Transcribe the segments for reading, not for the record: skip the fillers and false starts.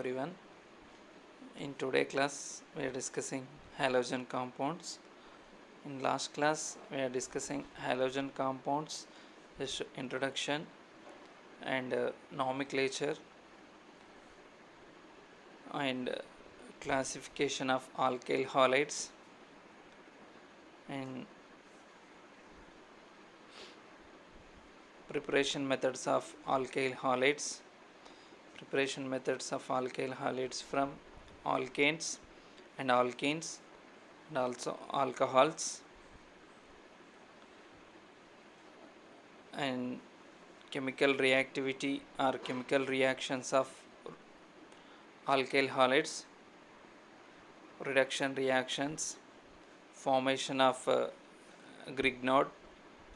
everyone. In today class we are discussing halogen compounds. In last class we are discussing halogen compounds, just introduction and nomenclature and classification of alkyl halides and preparation methods of alkyl halides. Preparation methods of alkyl halides from alkanes and alkenes and also alcohols, and chemical reactivity or chemical reactions of alkyl halides, reduction reactions, formation of Grignard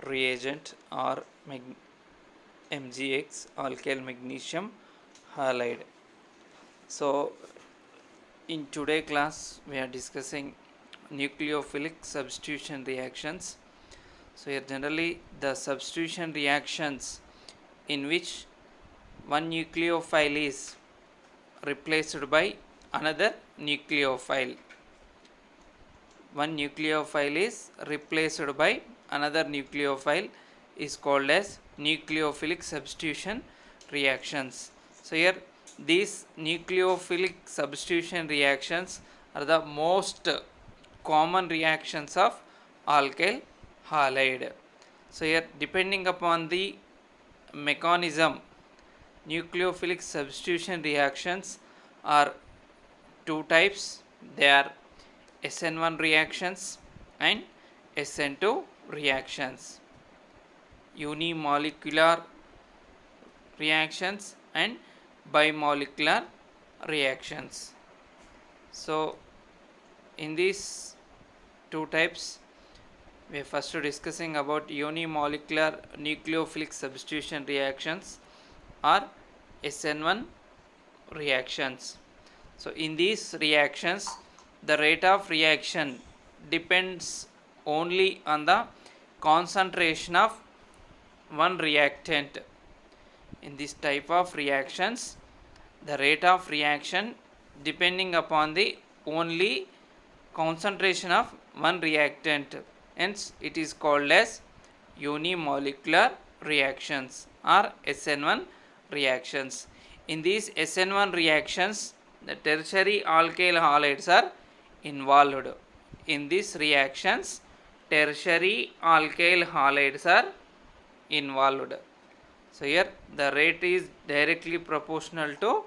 reagent or MgX, alkyl magnesium halide. So in today class we are discussing nucleophilic substitution reactions. So here generally the substitution reactions in which one nucleophile is replaced by another nucleophile. One nucleophile is replaced by another nucleophile is called as nucleophilic substitution reactions. So here these nucleophilic substitution reactions are the most common reactions of alkyl halide. So here depending upon the mechanism, nucleophilic substitution reactions are two types. They are SN1 reactions and SN2 reactions, unimolecular reactions and bimolecular reactions. So in these two types we are first discussing about unimolecular nucleophilic substitution reactions or SN1 reactions. So in these reactions the rate of reaction depends only on the concentration of one reactant. In this type of reactions the rate of reaction depending upon the only concentration of one reactant, hence it is called as unimolecular reactions or SN1 reactions. In these SN1 reactions the tertiary alkyl halides are involved. In these reactions tertiary alkyl halides are involved. So here the rate is directly proportional to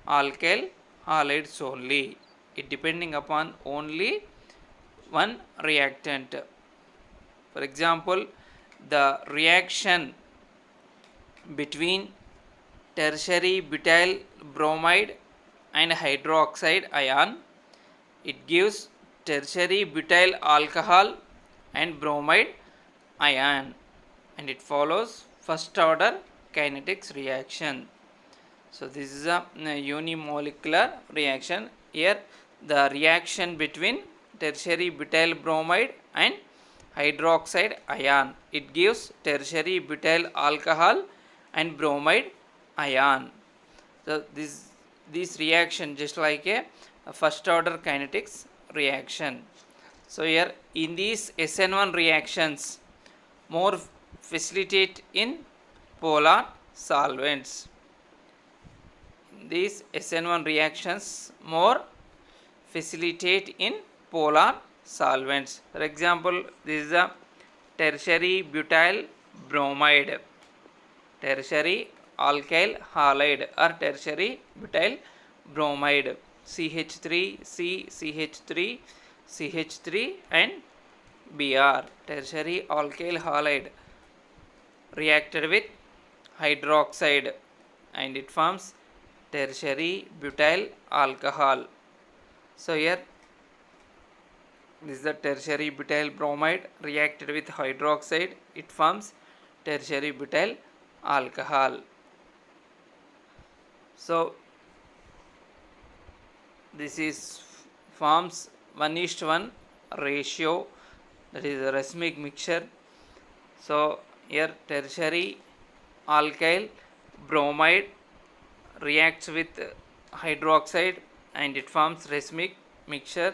alkyl halides only, it depending upon only one reactant. For example, the reaction between tertiary butyl bromide and hydroxide ion, it gives tertiary butyl alcohol and bromide ion, and it follows first order kinetics reaction. So this is a unimolecular reaction. Here the reaction between tertiary butyl bromide and hydroxide ion, it gives tertiary butyl alcohol and bromide ion. So this reaction just like a first order kinetics reaction. So here in these SN1 reactions more facilitate in polar solvents. These SN1 reactions more facilitate in polar solvents. For example, this is a tertiary butyl bromide, tertiary alkyl halide or tertiary butyl bromide, CH3, CH3, CH3 and Br, tertiary alkyl halide reacted with hydroxide and it forms tertiary butyl alcohol. So here this is the tertiary butyl bromide reacted with hydroxide, it forms tertiary butyl alcohol. So this is forms 1:1 ratio, that is a racemic mixture. So here tertiary alkyl bromide reacts with hydroxide and it forms racemic mixture.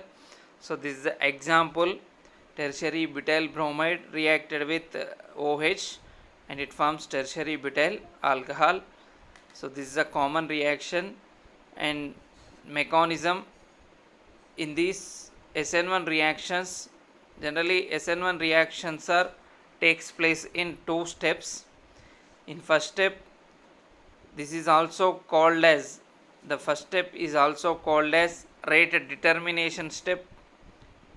So this is the example. Tertiary butyl bromide reacted with OH and it forms tertiary butyl alcohol. So this is a common reaction and mechanism in these SN1 reactions. Generally SN1 reactions are takes place in two steps. In first step, this is also called as the first step is also called as rate determination step.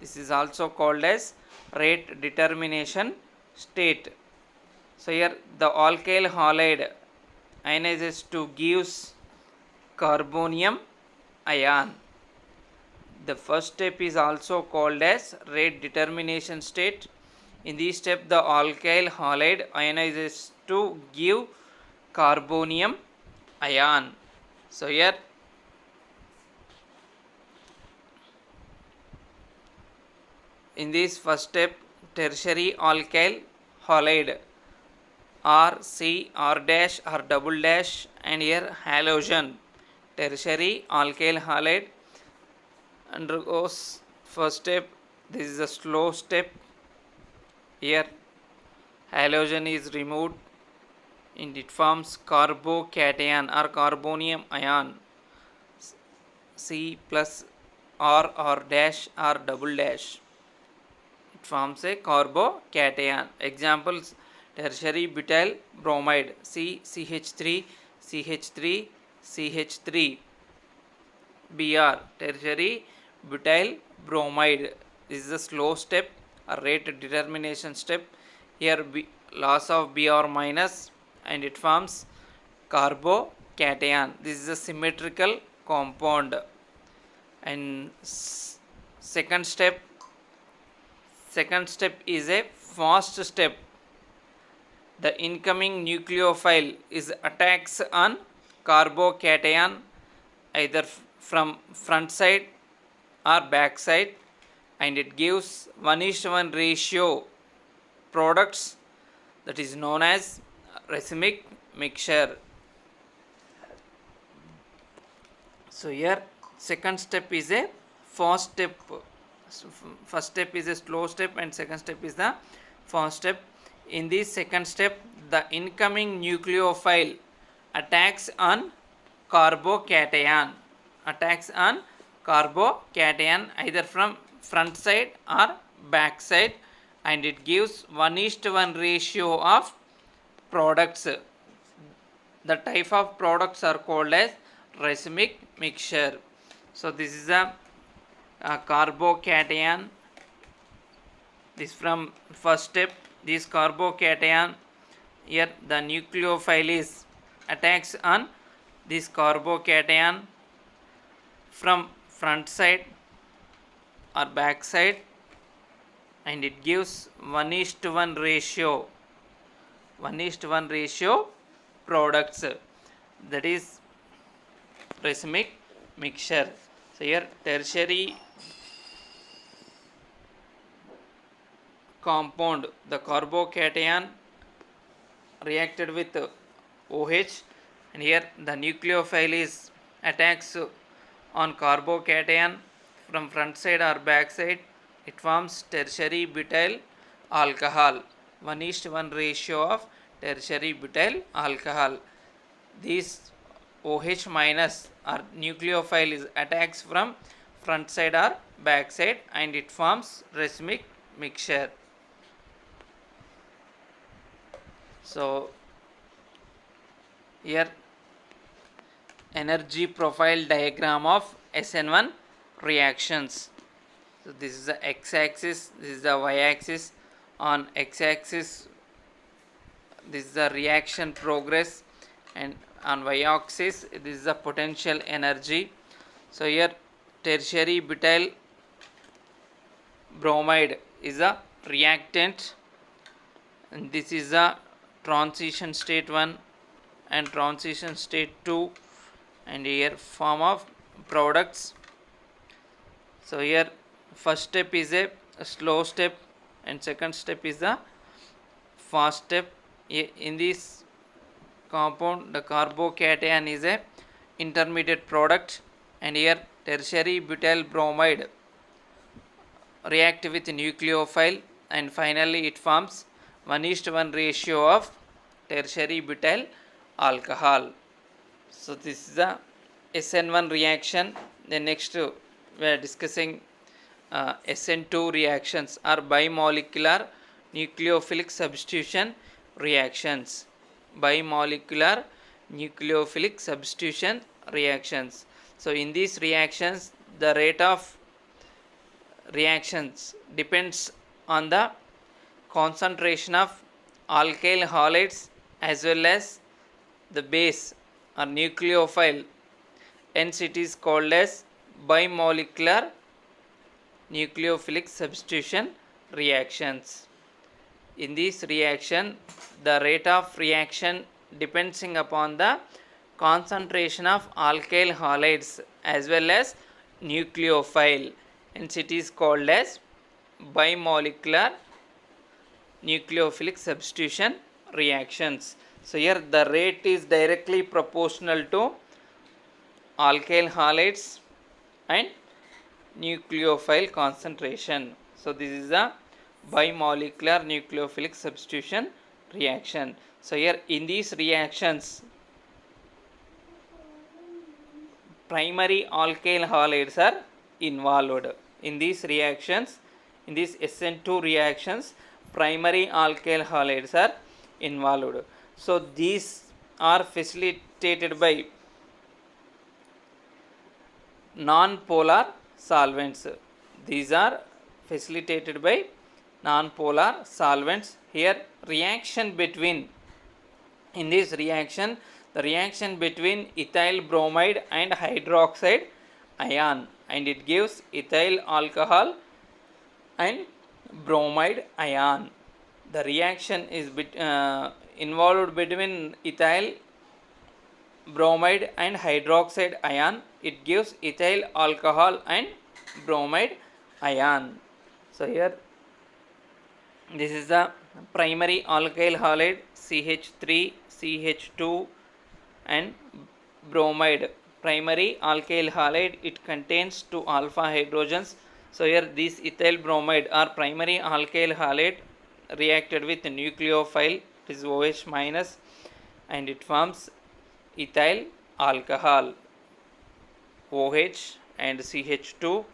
This is also called as rate determination state. So here the alkyl halide ionizes to gives carbonium ion. The first step is also called as rate determination state. In this step the alkyl halide ionizes to give carbonium ion. So here in this first step tertiary alkyl halide R, C, R dash or double dash and here halogen tertiary alkyl halide undergoes first step. This is a slow step. Here halogen is removed and it forms carbocation or carbonium ion C plus R dash or double dash. It forms a carbocation. Examples: tertiary butyl bromide CH3 CH3 CH3 Br tertiary butyl bromide. This is a slow step, a rate determination step. Here loss of Br minus and it forms carbocation. This is a symmetrical compound. And second step is a fast step. The incoming nucleophile is attacks on carbocation either from front side or back side and it gives 1:1 ratio products, that is known as racemic mixture. So here second step is a fast step. First step is a slow step and second step is the fast step. In this second step the incoming nucleophile attacks on carbocation either from front side or back side and it gives 1:1 ratio of products. The type of products are called as racemic mixture. So this is a carbocation. This from first step, this carbocation, here the nucleophile is attacks on this carbocation from front side or back side and it gives 1:1 ratio products, that is racemic mixture. So here tertiary compound, the carbocation reacted with OH and here the nucleophile is attacks on carbocation from front side or back side. It forms tertiary butyl alcohol, 1:1 ratio of tertiary butyl alcohol. This OH minus or nucleophile is attacks from front side or back side and it forms racemic mixture. So here energy profile diagram of SN1 reactions. So this is the x-axis, this is the y-axis. On x-axis this is the reaction progress and on y-axis this is the potential energy. So here tertiary butyl bromide is a reactant and this is a transition state 1 and transition state 2 and here form of products. So here first step is a slow step and second step is the fast step. In this compound the carbocation is a intermediate product, and here tertiary butyl bromide react with nucleophile, and finally it forms 1:1 ratio of tertiary butyl alcohol. So this is the SN1 reaction. Then next we are discussing SN2 reactions or bimolecular nucleophilic substitution reactions. Bimolecular nucleophilic substitution reactions. So in these reactions the rate of reactions depends on the concentration of alkyl halides as well as the base or nucleophile, hence it is called as bimolecular nucleophilic substitution reactions. In this reaction the rate of reaction depending upon the concentration of alkyl halides as well as nucleophile, hence it is called as bimolecular nucleophilic substitution reactions. So here the rate is directly proportional to alkyl halides and nucleophile concentration. So this is a bimolecular nucleophilic substitution reaction. So here in these reactions primary alkyl halides are involved. In these reactions, in these SN2 reactions, primary alkyl halides are involved. So these are facilitated by non-polar solvents. These are facilitated by non-polar solvents. Here reaction between, in this reaction the reaction between ethyl bromide and hydroxide ion, and it gives ethyl alcohol and bromide ion. The reaction is involved between ethyl bromide and hydroxide ion, it gives ethyl alcohol and bromide ion. So here this is the primary alkyl halide CH3, CH2 and bromide. Primary alkyl halide, it contains 2 alpha hydrogens. So here this ethyl bromide or primary alkyl halide reacted with nucleophile, it is OH minus, and it forms ethyl alcohol, OH and CH2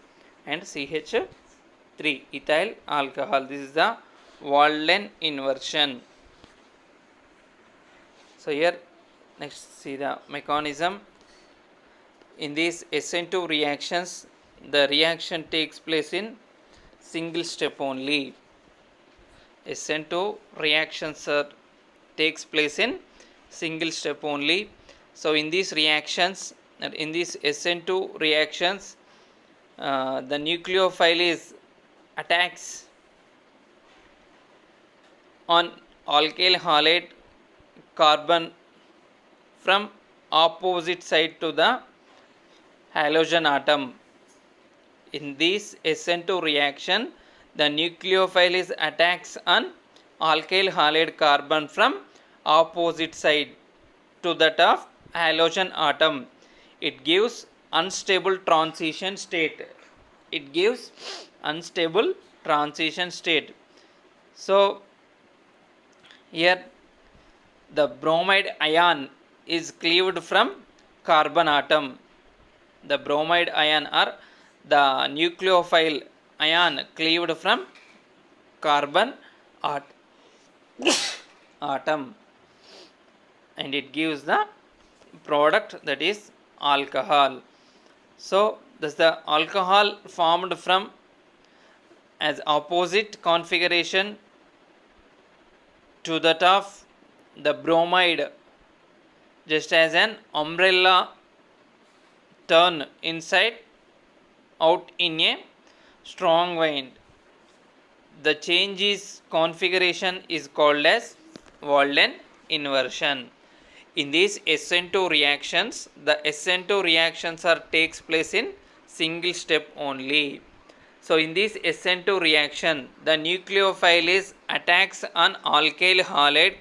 and CH3, ethyl alcohol. This is the Walden inversion. So here next see the mechanism. In these SN2 reactions the reaction takes place in single step only. SN2 reactions takes place in single step only. So in these reactions, in these SN2 reactions, the nucleophile is attacks on alkyl halide carbon from opposite side to the halogen atom. In this SN2 reaction, the nucleophile is attacks on alkyl halide carbon from opposite side to that of halogen atom. It gives unstable transition state. It gives unstable transition state. So here the bromide ion is cleaved from carbon atom. The bromide ion or the nucleophile ion cleaved from carbon atom, and it gives the product, that is alcohol. So thus the alcohol formed from as opposite configuration to that of the bromide, just as an umbrella turn inside out in a strong wind. The change is configuration is called as Walden inversion. In these SN2 reactions, the SN2 reactions are takes place in single step only. So in this SN2 reaction, the nucleophile is attacks on alkyl halide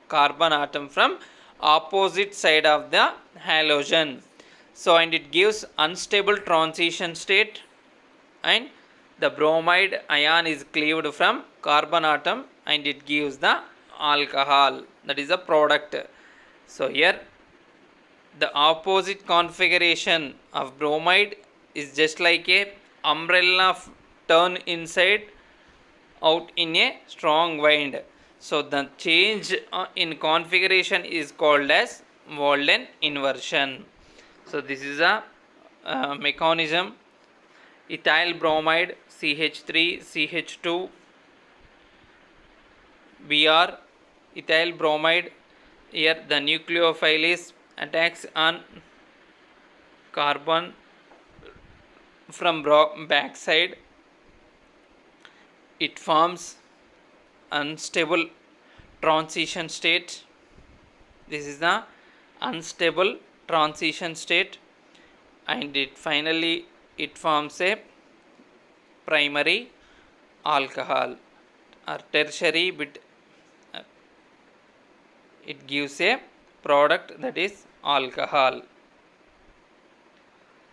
carbon atom from opposite side of the halogen. So and it gives unstable transition state, and the bromide ion is cleaved from carbon atom and it gives the alcohol, that is a product. So here the opposite configuration of bromide is just like a umbrella turn inside out in a strong wind. So the change in configuration is called as Walden inversion. So this is a mechanism. Ethyl bromide CH3 CH2 Br ethyl bromide. Here the nucleophile is attacks on carbon from backside. It forms unstable transition state. This is the unstable transition state, and it finally it forms a primary alcohol or tertiary bit. It gives a product, that is alcohol.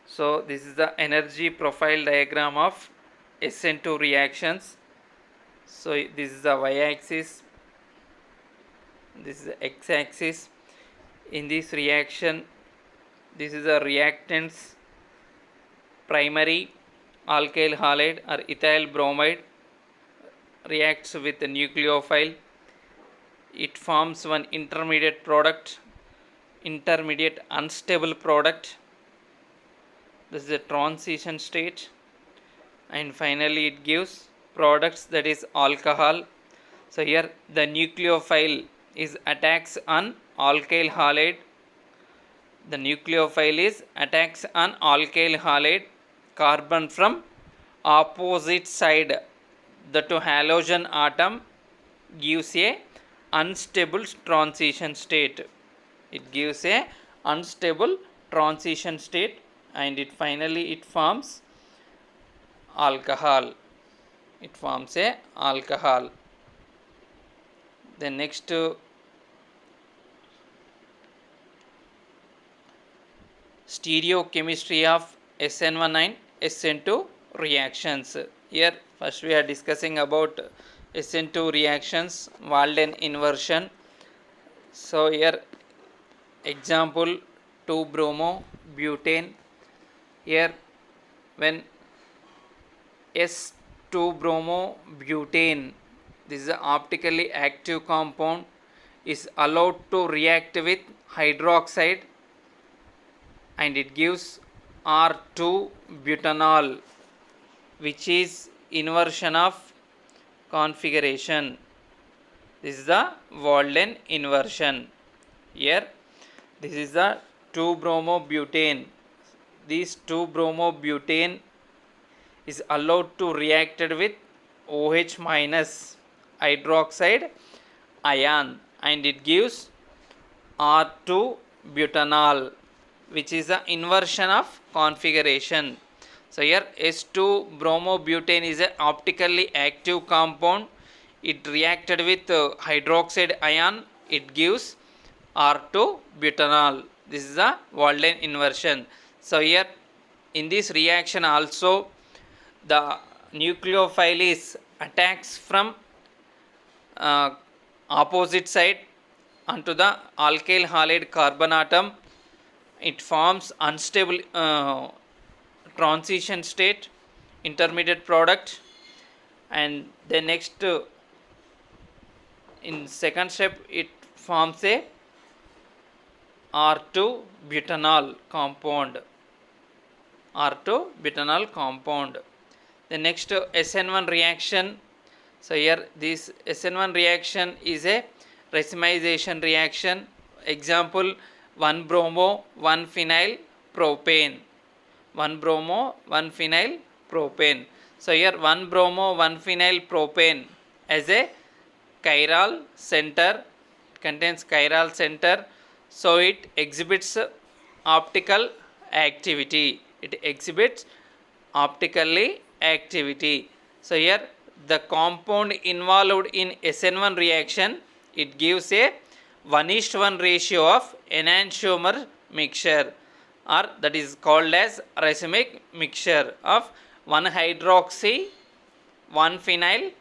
So this is the energy profile diagram of SN2 reactions. So this is the y-axis, this is the x-axis. In this reaction, this is the reactants. Primary alkyl halide or ethyl bromide reacts with the nucleophile. It forms one intermediate product, intermediate unstable product. This is a transition state, and finally it gives products, that is alcohol. So here the nucleophile is attacks on alkyl halide. The nucleophile is attacks on alkyl halide carbon from opposite side. The two halogen atom gives a unstable transition state. It gives a unstable transition state, and it finally it forms alcohol. It forms a alcohol. The next stereochemistry of SN1 and SN2 reactions. Here first we are discussing about SN2 reactions, Walden inversion. So here example 2-bromo-butane. Here when S2-bromo-butane, this is an optically active compound, is allowed to react with hydroxide, and it gives R2-butanol, which is inversion of configuration. This is the Walden inversion. Here this is the 2-bromo-butane. This 2-bromo-butane is allowed to react with OH minus hydroxide ion, and it gives R2-butanol, which is the inversion of configuration. So here S2-bromobutane is an optically active compound. It reacted with hydroxide ion. It gives R2-butanol. This is the Walden inversion. So here in this reaction also the nucleophile is attacks from opposite side onto the alkyl halide carbon atom. It forms unstable transition state, intermediate product, and the next in second step it forms a R2-butanol compound. R2-butanol compound. The next SN1 reaction. So here this SN1 reaction is a racemization reaction. Example 1-bromo 1-phenyl propane. 1-bromo 1-phenyl propane. So here 1-bromo 1-phenyl propane as a chiral center, contains chiral center, so it exhibits optical activity. It exhibits optically activity. So here the compound involved in SN1 reaction, it gives a 1:1 ratio of enantiomer mixture. or that is called as racemic mixture of 1-hydroxy 1-phenyl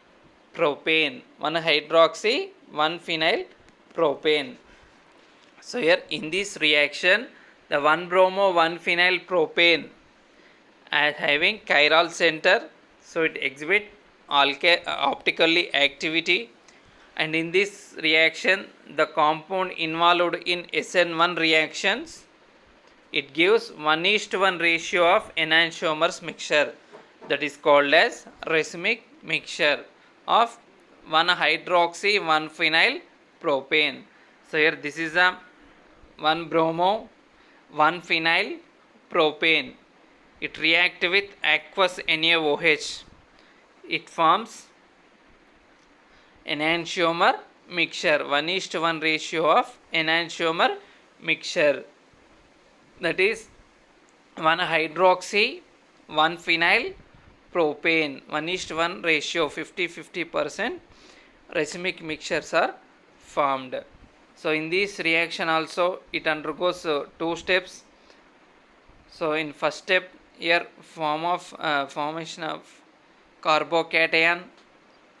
propane. 1-hydroxy 1-phenyl propane. So here in this reaction, the 1-bromo 1-phenyl propane as having chiral center, so it exhibit optically activity, and in this reaction the compound involved in SN1 reactions, it gives 1:1 ratio of enantiomers mixture, that is called as racemic mixture of 1-hydroxy 1-phenyl propane. So here this is a 1-bromo 1-phenyl propane. It reacts with aqueous NaOH. It forms enantiomer mixture, 1:1 ratio of enantiomer mixture, that is 1-hydroxy 1-phenyl propane, 1:1 ratio, 50-50% racemic mixtures are formed. So in this reaction also it undergoes two steps. So in first step here formation of carbocation,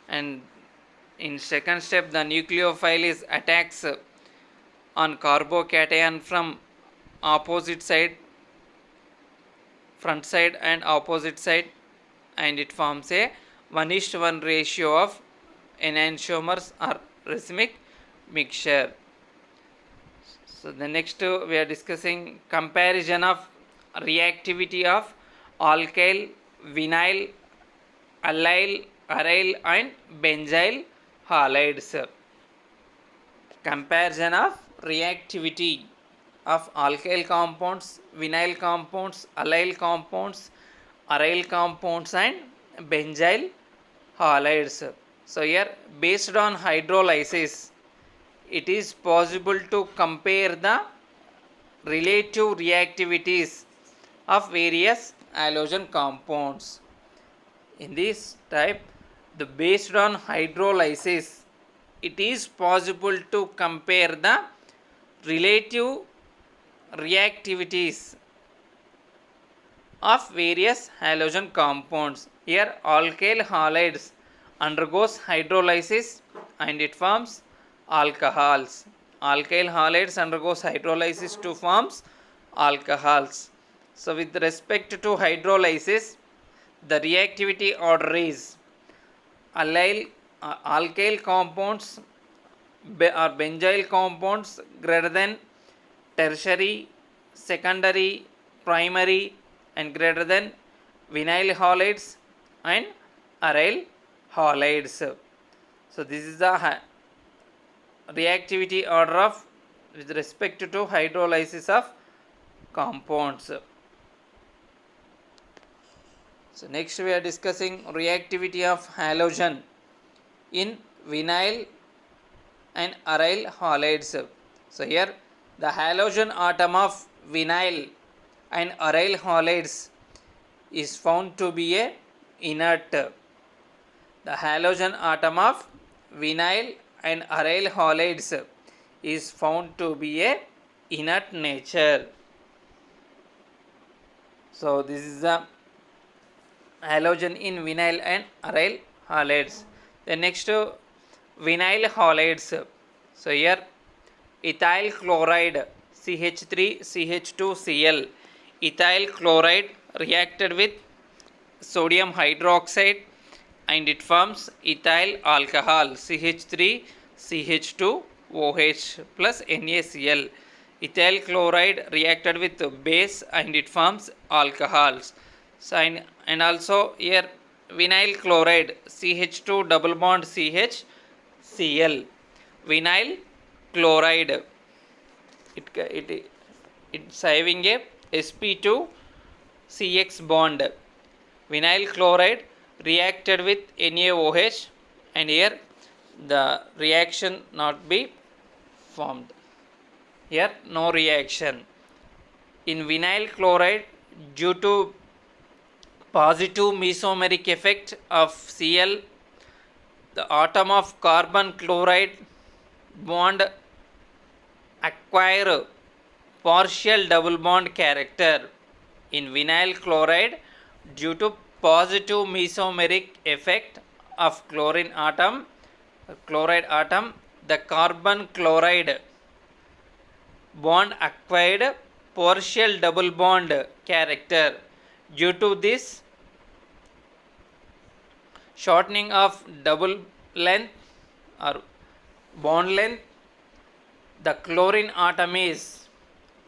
and in second step the nucleophile is attacks on carbocation from opposite side, front side and opposite side, and it forms a 1:1 ratio of enantiomers or racemic mixture. So the next we are discussing comparison of reactivity of alkyl, vinyl, allyl, aryl and benzyl halides. Comparison of reactivity of alkyl compounds, vinyl compounds, allyl compounds, aryl compounds and benzyl halides. So here based on hydrolysis, it is possible to compare the relative reactivities of various halogen compounds. In this type, the based on hydrolysis, it is possible to compare the relative reactivities of various halogen compounds. Here alkyl halides undergoes hydrolysis and it forms alcohols. Alkyl halides undergoes hydrolysis to forms alcohols. So with respect to hydrolysis, the reactivity order is alkyl compounds or benzyl compounds greater than tertiary, secondary, primary and greater than vinyl halides and aryl halides. So this is the reactivity order of with respect to hydrolysis of compounds. So next we are discussing reactivity of halogen in vinyl and aryl halides. So here the halogen atom of vinyl and aryl halides is found to be a inert. The halogen atom of vinyl and aryl halides is found to be a inert nature. So this is the halogen in vinyl and aryl halides. The next vinyl halides. So here ethyl chloride CH3CH2Cl, ethyl chloride reacted with sodium hydroxide and it forms ethyl alcohol CH3CH2OH plus NaCl. Ethyl chloride reacted with base and it forms alcohols. So and also here vinyl chloride CH2 double bond CHCl. Vinyl chloride it's having a sp2 CX bond. Vinyl chloride reacted with NaOH and here the reaction not be formed. Here no reaction. In vinyl chloride, due to positive mesomeric effect of Cl, the atom of carbon chloride bond acquire partial double bond character. In vinyl chloride, due to positive mesomeric effect of chloride atom, the carbon chloride bond acquired partial double bond character. Due to this shortening of double length or bond length, the chlorine atom is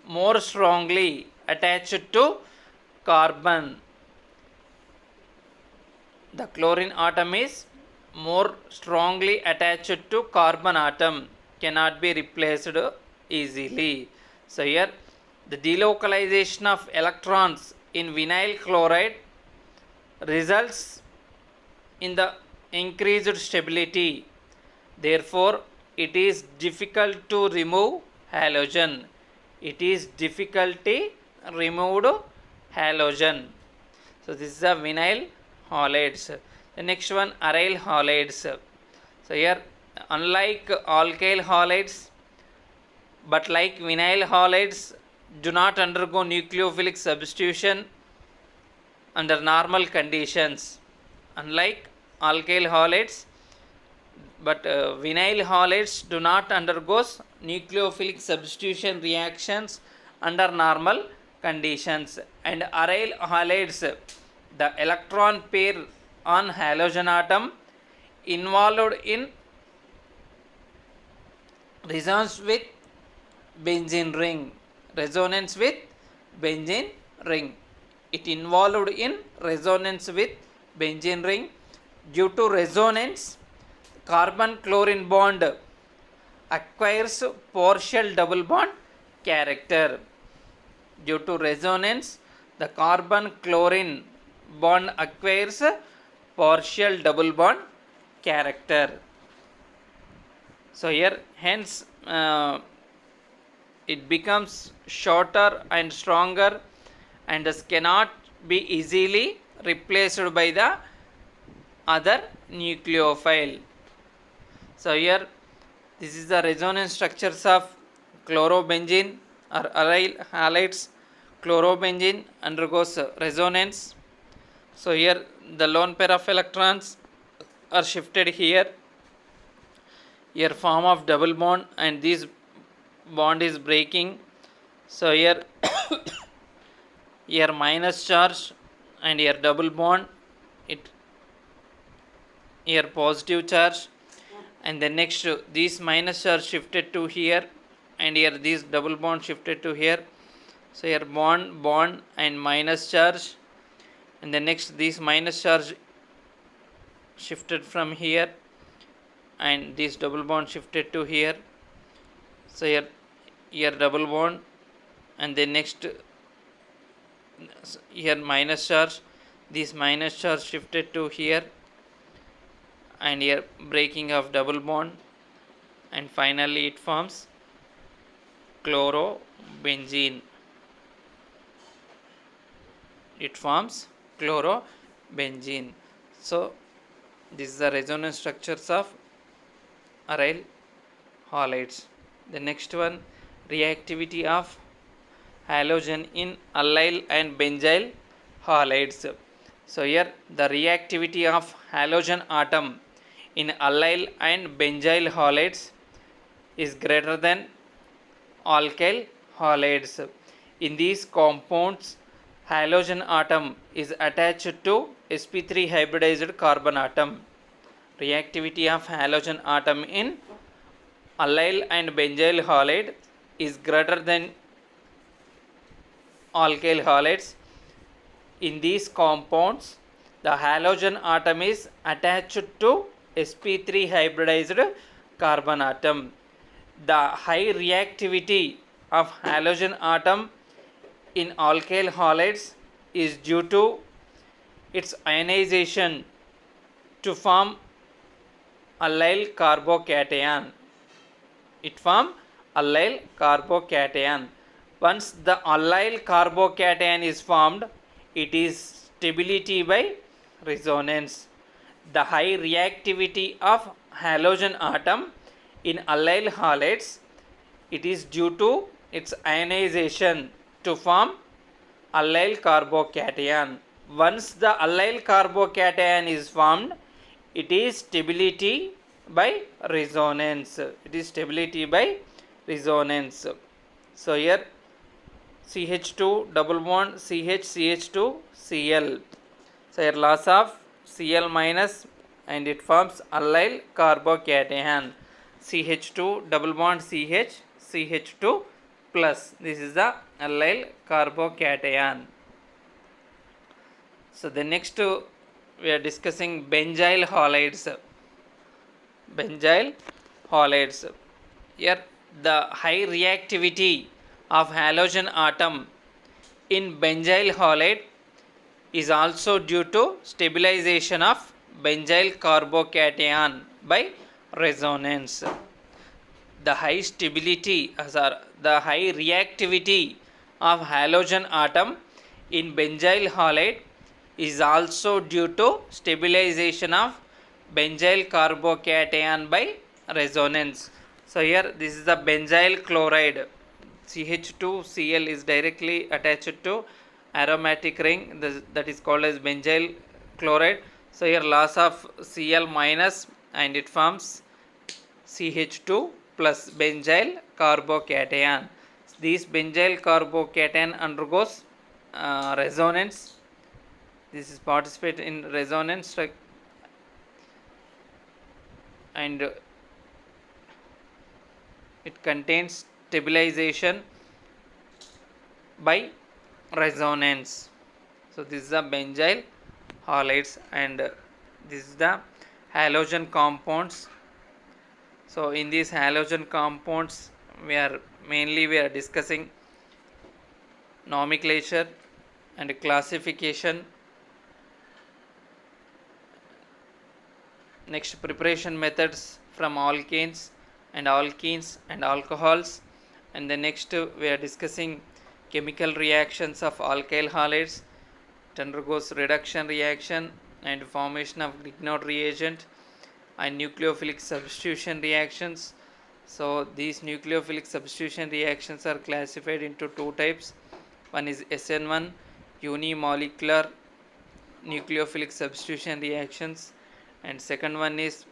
more strongly attached to carbon. The chlorine atom is more strongly attached to carbon atom, cannot be replaced easily. So here the delocalization of electrons in vinyl chloride results in the increased stability. Therefore, it is difficult to remove halogen. It is difficulty removed halogen. So this is the vinyl halides. The next one, aryl halides. So here, unlike alkyl halides, but like vinyl halides, do not undergo nucleophilic substitution under normal conditions. Unlike alkyl halides, but vinyl halides do not undergo nucleophilic substitution reactions under normal conditions. And aryl halides, the electron pair on halogen atom involved in resonance with benzene ring. Resonance with benzene ring. It involved in resonance with benzene ring. Due to resonance, carbon chlorine bond acquires partial double bond character. Due to resonance, the carbon chlorine bond acquires partial double bond character. So here hence it becomes shorter and stronger and thus cannot be easily replaced by the other nucleophile. So here this is the resonance structures of chlorobenzene or aryl halides. Chlorobenzene undergoes resonance. So here the lone pair of electrons are shifted here. Here form of double bond and this bond is breaking. So here here minus charge and here double bond, it here positive charge, and then next this minus charge shifted to here and here this double bond shifted to here. So here bond and minus charge, and then next this minus charge shifted from here and this double bond shifted to here. So here double bond, and then next here minus charge, this minus charge shifted to here and here breaking of double bond, and finally it forms chlorobenzene. It forms chlorobenzene. So this is the resonance structures of aryl halides. The next one, reactivity of halogen in allyl and benzyl halides. So here the reactivity of halogen atom in allyl and benzyl halides is greater than alkyl halides. In these compounds, halogen atom is attached to sp3 hybridized carbon atom. Reactivity of halogen atom in allyl and benzyl halide is greater than alkyl halides. In these compounds, the halogen atom is attached to sp3 hybridized carbon atom. The high reactivity of halogen atom in alkyl halides is due to its ionization to form allyl carbocation. It forms allyl carbocation. Once the allyl carbocation is formed, it is stability by resonance. The high reactivity of halogen atom in allyl halides, it is due to its ionization to form allyl carbocation. Once the allyl carbocation is formed, it is stability by resonance. It is stability by resonance. So here CH2 double bond CH2 Cl. So here loss of Cl minus and it forms allyl carbocation. CH2 double bond CH2 plus. This is the allyl carbocation. So the next we are discussing benzyl halides. Benzyl halides. Here the high reactivity of halogen atom in benzyl halide is also due to stabilization of benzyl carbocation by resonance. The high stability, the high reactivity of halogen atom in benzyl halide is also due to stabilization of benzyl carbocation by resonance. So here this is the benzyl chloride. CH2Cl is directly attached to aromatic ring, that is called as benzyl chloride. So here loss of Cl minus and it forms CH2 plus benzyl carbocation. This benzyl carbocation undergoes resonance. This is participate in resonance and it contains stabilization by resonance. So this is the benzyl halides and this is the halogen compounds. So in these halogen compounds we are discussing nomenclature and classification. Next, preparation methods from alkanes and alcohols, and the next we are discussing chemical reactions of alkyl halides. It undergoes reduction reaction and formation of Grignard reagent and nucleophilic substitution reactions. So these nucleophilic substitution reactions are classified into two types. One is SN1 unimolecular nucleophilic substitution reactions, and second one is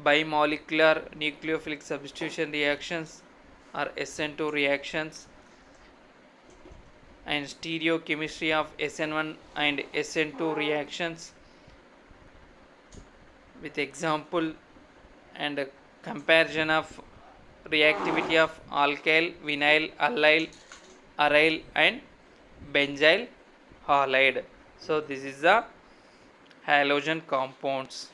bimolecular nucleophilic substitution reactions or SN2 reactions. And stereochemistry of SN1 and SN2 reactions with example and comparison of reactivity of alkyl, vinyl, allyl, aryl and benzyl halide. So this is the halogen compounds.